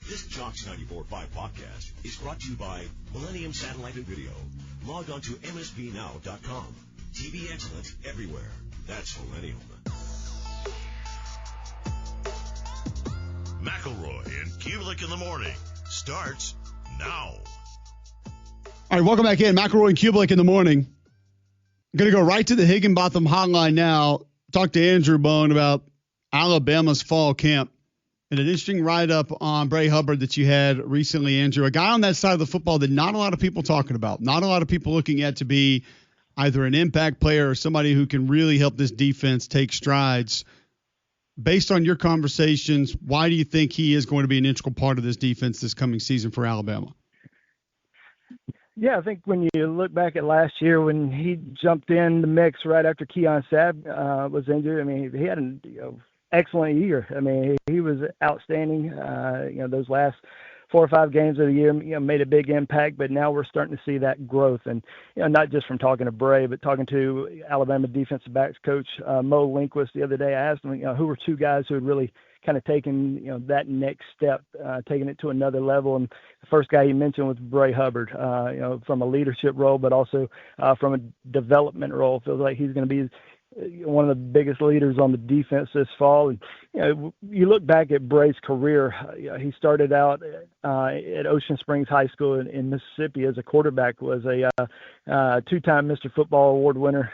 This Jocks 94.5 podcast is brought to you by Millennium Satellite and Video. Log on to msbnow.com. TV excellence everywhere. That's Millennium. McElroy and Cubelic in the morning starts now. All right, welcome back in. McElroy and Cubelic in the morning. I'm going to go right to the Higginbotham hotline now. Talk to Andrew Bone about Alabama's fall camp. And an interesting write-up on Bray Hubbard that you had recently, Andrew. A guy on that side of the football that not a lot of people talking about. Not a lot of people looking at to be either an impact player or somebody who can really help this defense take strides. Based on your conversations, why do you think he is going to be an integral part of this defense this coming season for Alabama? Yeah, I think when you look back at last year when he jumped in the mix right after Keon Sabb was injured, I mean, he had an excellent year. I mean, he was outstanding. Those last 4 or 5 games of the year, made a big impact, but now we're starting to see that growth. And, not just from talking to Bray, but talking to Alabama defensive backs coach Mo Linquist the other day. I asked him, who were 2 guys who had really kind of taken, that next step, taking it to another level. And the first guy he mentioned was Bray Hubbard, from a leadership role, but also from a development role. Feels like he's going to be one of the biggest leaders on the defense this fall. And, you look back at Bray's career, he started out at Ocean Springs High School in Mississippi as a quarterback, was a 2-time Mr. Football Award winner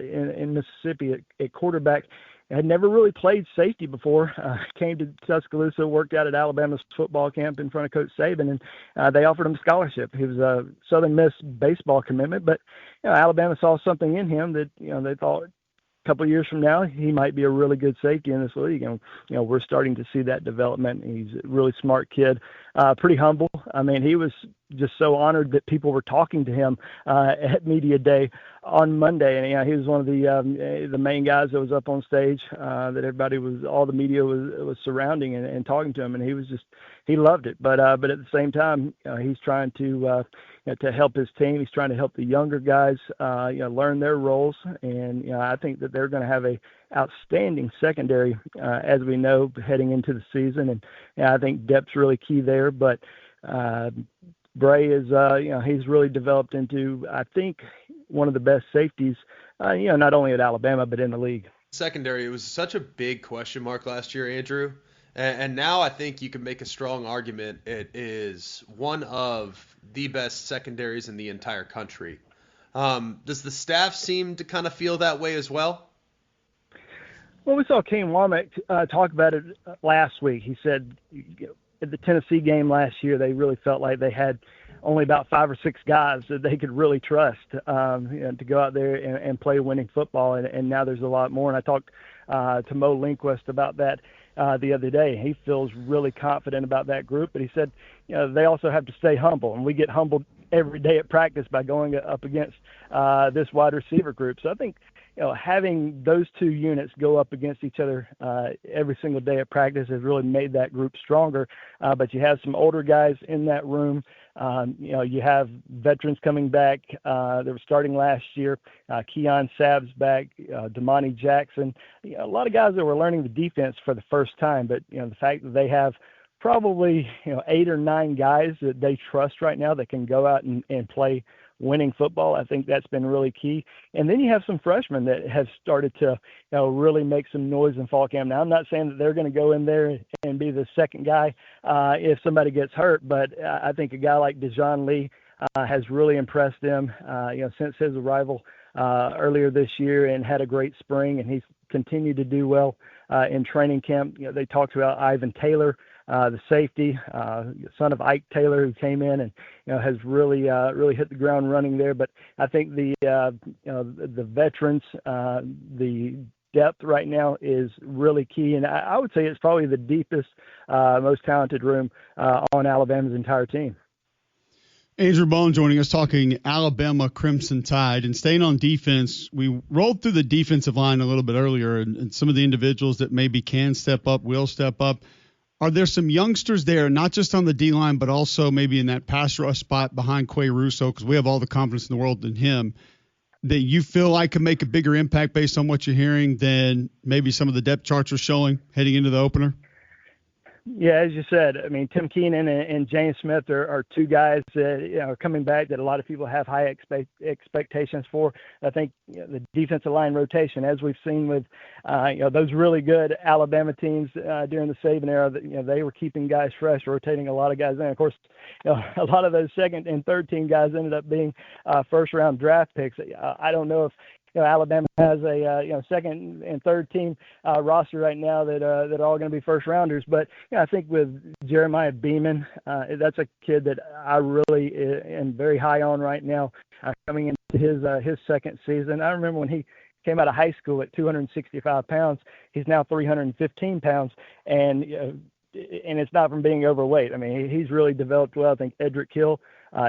in Mississippi at quarterback. Had never really played safety before, came to Tuscaloosa, worked out at Alabama's football camp in front of Coach Saban, and they offered him a scholarship. He was a Southern Miss baseball commitment, but Alabama saw something in him that they thought a couple of years from now he might be a really good safety in this league. And we're starting to see that development. He's a really smart kid, pretty humble. I mean, he was just so honored that people were talking to him at media day on Monday, and he was one of the main guys that was up on stage. That all the media was surrounding and talking to him, and he loved it. But at the same time, he's trying to help his team. He's trying to help the younger guys, learn their roles, and I think that they're going to have a outstanding secondary, as we know, heading into the season, and I think depth's really key there, but. Bray is, he's really developed into, I think, one of the best safeties, not only at Alabama, but in the league. Secondary, it was such a big question mark last year, Andrew. And now I think you can make a strong argument it is one of the best secondaries in the entire country. Does the staff seem to kind of feel that way as well? Well, we saw Kane Womack talk about it last week. He said, at the Tennessee game last year, they really felt like they had only about 5 or 6 guys that they could really trust to go out there and play winning football. And now there's a lot more. And I talked to Mo Linquist about that the other day. He feels really confident about that group. But he said, they also have to stay humble. And we get humbled every day at practice by going up against this wide receiver group. So I think, having those 2 units go up against each other every single day at practice has really made that group stronger. But you have some older guys in that room. You have veterans coming back. They were starting last year. Keon Sabb's back. Damani Jackson. A lot of guys that were learning the defense for the first time. But the fact that they have probably 8 or 9 guys that they trust right now that can go out and play winning football, I think that's been really key. And then you have some freshmen that have started to really make some noise in fall camp. Now, I'm not saying that they're going to go in there and be the second guy if somebody gets hurt, but I think a guy like Dejon Lee has really impressed them since his arrival earlier this year, and had a great spring, and he's continued to do well in training camp. They talked about Ivan Taylor, the safety, son of Ike Taylor, who came in and has really hit the ground running there. But I think the veterans, the depth right now is really key, and I would say it's probably the deepest, most talented room on Alabama's entire team. Andrew Bone joining us talking Alabama Crimson Tide. And staying on defense, we rolled through the defensive line a little bit earlier, and some of the individuals that maybe can step up, will step up. Are there some youngsters there, not just on the D-line, but also maybe in that pass rush spot behind Quay Russo, because we have all the confidence in the world in him, that you feel like can make a bigger impact based on what you're hearing than maybe some of the depth charts are showing heading into the opener? Yeah, as you said, I mean, Tim Keenan and James Smith are two guys that are coming back that a lot of people have high expectations for. I think the defensive line rotation, as we've seen with those really good Alabama teams during the Saban era, that they were keeping guys fresh, rotating a lot of guys in. Of course, a lot of those second and third team guys ended up being first round draft picks. I don't know if Alabama has a second and third team roster right now that are all going to be first rounders. But I think with Jeremiah Beeman, that's a kid that I really am very high on right now, coming into his second season. I remember when he came out of high school at 265 pounds. He's now 315 pounds, and it's not from being overweight. I mean, he's really developed well. I think Edric Hill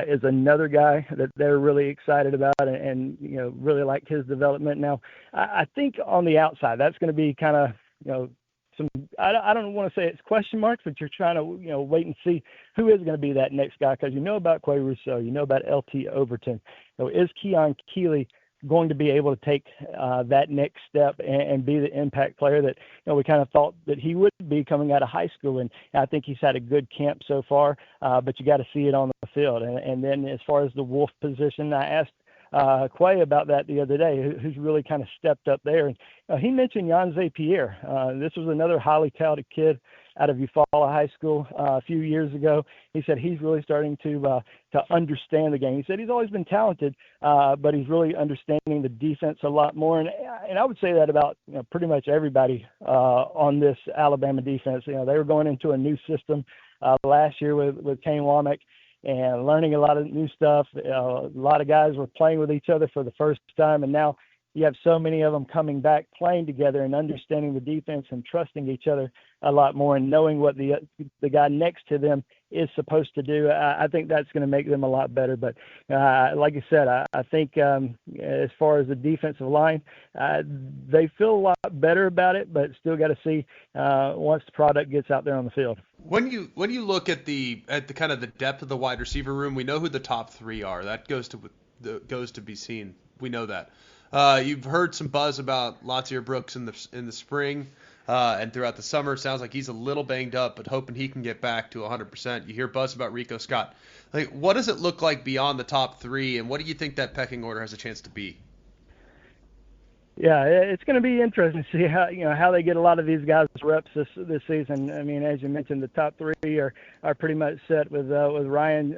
is another guy that they're really excited about and really like his development. Now, I think on the outside, that's going to be kind of, some, I don't want to say it's question marks, but you're trying to, wait and see who is going to be that next guy, because about Quay Rousseau, about LT Overton. Is Keon Keeley going to be able to take that next step and be the impact player that we kind of thought that he would be coming out of high school? And I think he's had a good camp so far, but you got to see it on the field. And then as far as the Wolf position, I asked Quay about that the other day, who's really kind of stepped up there. And he mentioned Yanze Pierre. This was another highly touted kid out of Eufaula High School a few years ago. He said he's really starting to understand the game. He said he's always been talented, but he's really understanding the defense a lot more. And I would say that about pretty much everybody on this Alabama defense. They were going into a new system last year with Kane Womack and learning a lot of new stuff. A lot of guys were playing with each other for the first time, and now you have so many of them coming back, playing together and understanding the defense and trusting each other a lot more and knowing what the guy next to them is supposed to do. I think that's going to make them a lot better. But like I said, I think as far as the defensive line, they feel a lot better about it, but still got to see once the product gets out there on the field. When you look at the kind of the depth of the wide receiver room, we know who the top three are. That goes to be seen. We know that. You've heard some buzz about Latsier Brooks in the spring and throughout the summer. Sounds like he's a little banged up, but hoping he can get back to 100%. You hear buzz about Rico Scott. What does it look like beyond the top three, and what do you think that pecking order has a chance to be? Yeah, it's going to be interesting to see how they get a lot of these guys reps this season. I mean, as you mentioned, the top three are pretty much set with Ryan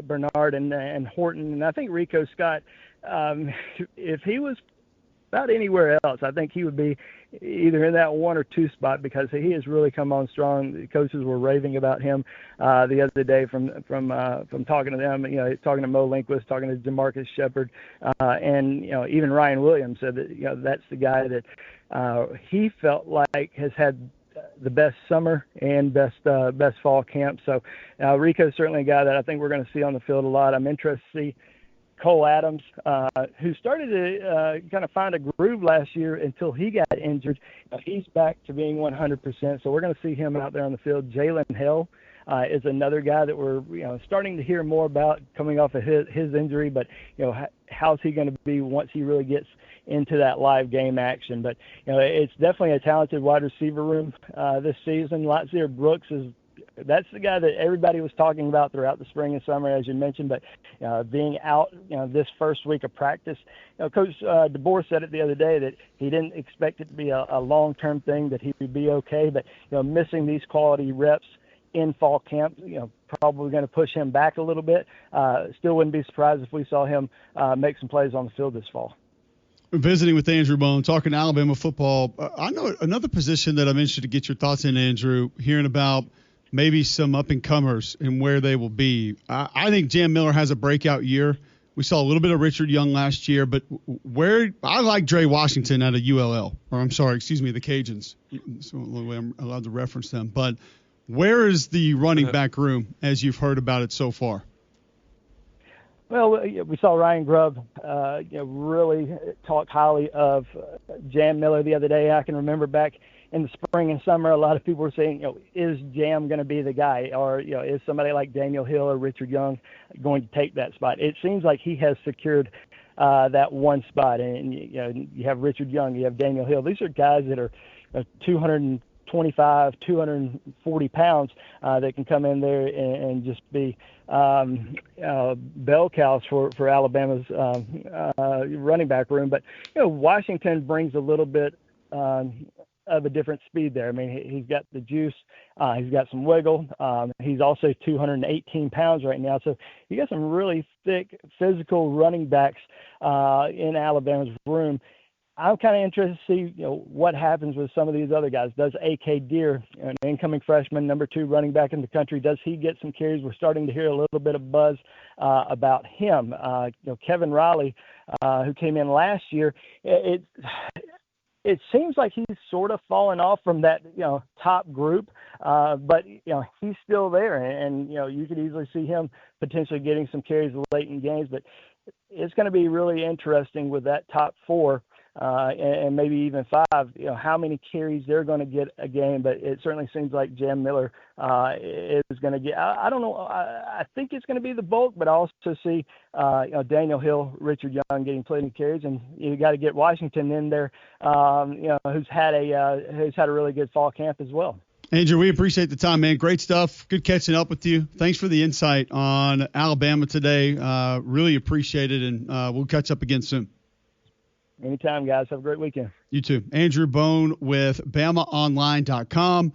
Bernard and Horton, and I think Rico Scott. If he was about anywhere else, I think he would be either in that 1 or 2 spot, because he has really come on strong. The coaches were raving about him the other day from talking to them. Talking to Mo Linquist, talking to Jamarcus Shepard, and even Ryan Williams said that that's the guy that he felt like has had the best summer and best fall camp. So Rico's certainly a guy that I think we're going to see on the field a lot. I'm interested to see Cole Adams, who started to kind of find a groove last year until he got injured. He's back to being 100%, so we're going to see him out there on the field. Jalen Hill is another guy that we're starting to hear more about coming off of his injury, but how's he going to be once he really gets into that live game action? But it's definitely a talented wide receiver room this season. Latsier Brooks that's the guy that everybody was talking about throughout the spring and summer, as you mentioned, but being out, this first week of practice, Coach DeBoer said it the other day that he didn't expect it to be a long-term thing, that he would be okay, but, missing these quality reps in fall camp, probably going to push him back a little bit. Still wouldn't be surprised if we saw him make some plays on the field this fall. Visiting with Andrew Bone, talking Alabama football. I know another position that I'm interested to get your thoughts in, Andrew, hearing about maybe some up-and-comers and where they will be. I think Jam Miller has a breakout year. We saw a little bit of Richard Young last year, but I like Dre Washington out of ULL, the Cajuns. That's the only way I'm allowed to reference them. But where is the running back room, as you've heard about it so far? Well, we saw Ryan Grubb, really talk highly of Jam Miller the other day. I can remember back in the spring and summer, a lot of people were saying, is Jam going to be the guy? Or, is somebody like Daniel Hill or Richard Young going to take that spot? It seems like he has secured that one spot. And, you have Richard Young, you have Daniel Hill. These are guys that are 220 225, 240 pounds that can come in there and just be bell cows for Alabama's running back room. But, Washington brings a little bit of a different speed there. I mean, he's got the juice. He's got some wiggle. He's also 218 pounds right now. So you got some really thick, physical running backs in Alabama's room. I'm kind of interested to see, what happens with some of these other guys. Does A.K. Deere, an incoming freshman, number 2 running back in the country, does he get some carries? We're starting to hear a little bit of buzz about him. Kevin Riley, who came in last year, it seems like he's sort of fallen off from that, top group, but, he's still there. And, you could easily see him potentially getting some carries late in games. But it's going to be really interesting with that top 4 and maybe even 5, how many carries they're going to get a game. But it certainly seems like Jam Miller is going to get, I don't know, I think it's going to be the bulk, but I also see, Daniel Hill, Richard Young getting plenty of carries, and you got to get Washington in there, who's had a really good fall camp as well. Andrew, we appreciate the time, man. Great stuff. Good catching up with you. Thanks for the insight on Alabama today. Really appreciate it, and we'll catch up again soon. Anytime, guys. Have a great weekend. You too. Andrew Bone with BamaOnLine.com,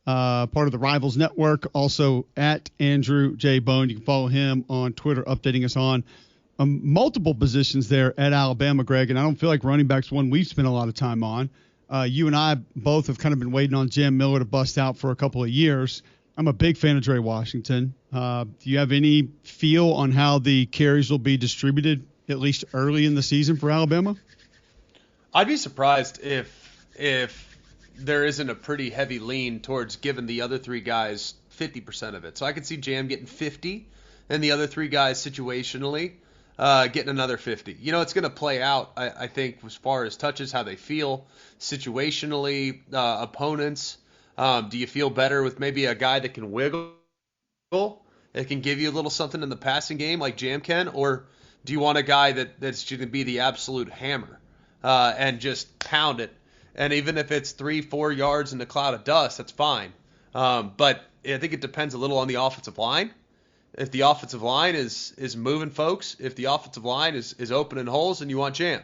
part of the Rivals Network. Also at Andrew J. Bone. You can follow him on Twitter, updating us on multiple positions there at Alabama, Greg. And I don't feel like running back's one we've spent a lot of time on. You and I both have kind of been waiting on Jam Miller to bust out for a couple of years. I'm a big fan of Dre Washington. Do you have any feel on how the carries will be distributed, at least early in the season for Alabama? I'd be surprised if there isn't a pretty heavy lean towards giving the other 3 guys 50% of it. So I could see Jam getting 50 and the other 3 guys situationally getting another 50. It's going to play out, I think, as far as touches, how they feel situationally, opponents. Do you feel better with maybe a guy that can wiggle, that can give you a little something in the passing game like Jam can? Or do you want a guy that's going to be the absolute hammer and just pound it? And even if it's 3-4 yards in a cloud of dust, that's fine. But I think it depends a little on the offensive line. If the offensive line is moving folks, if the offensive line is opening holes, then you want Jam.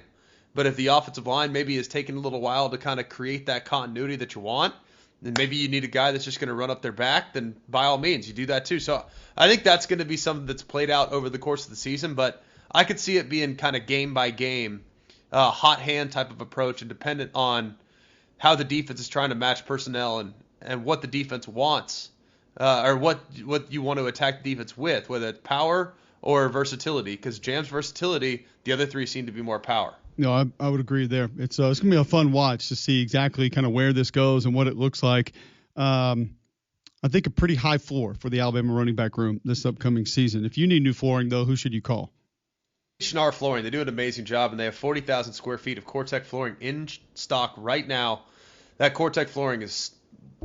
But if the offensive line maybe is taking a little while to kind of create that continuity that you want, then maybe you need a guy that's just going to run up their back, then by all means, you do that too. So I think that's going to be something that's played out over the course of the season, but I could see it being kind of game by game, hot hand type of approach and dependent on how the defense is trying to match personnel and what the defense wants. Or what you want to attack the defense with, whether it's power or versatility, because Jam's versatility, the other 3 seem to be more power. No, I would agree there. It's going to be a fun watch to see exactly kind of where this goes and what it looks like. I think a pretty high floor for the Alabama running back room this upcoming season. If you need new flooring, though, who should you call? Shinar Flooring. They do an amazing job, and they have 40,000 square feet of Core-Tec flooring in stock right now. That Core-Tec flooring is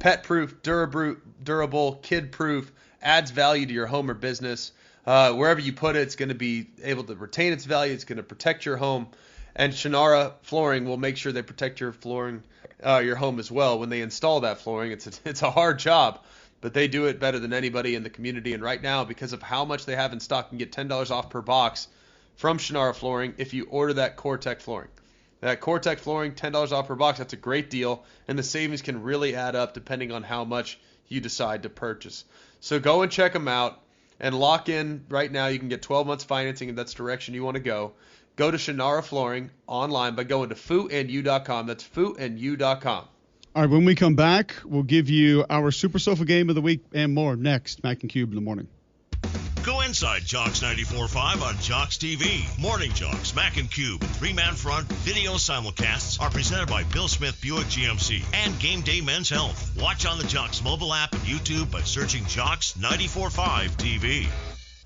pet-proof, durable, kid-proof, adds value to your home or business. Wherever you put it, it's going to be able to retain its value. It's going to protect your home. And Shannara Flooring will make sure they protect your flooring, your home as well when they install that flooring. It's a hard job, but they do it better than anybody in the community. And right now, because of how much they have in stock, you can get $10 off per box from Shannara Flooring if you order that Core-Tec flooring. That Core-Tec flooring, $10 off per box, that's a great deal, and the savings can really add up depending on how much you decide to purchase. So go and check them out and lock in right now. You can get 12 months financing if that's the direction you want to go. Go to Shannara Flooring online by going to footandyou.com. That's footandyou.com. All right, when we come back, we'll give you our Super Sofa Game of the Week and more next, Mac and Cube in the morning. Go inside Jocks 94.5 on Jocks TV. Morning Jocks, Mac and Cube, and 3-Man Front video simulcasts are presented by Bill Smith Buick GMC and Game Day Men's Health. Watch on the Jocks mobile app and YouTube by searching Jocks 94.5 TV.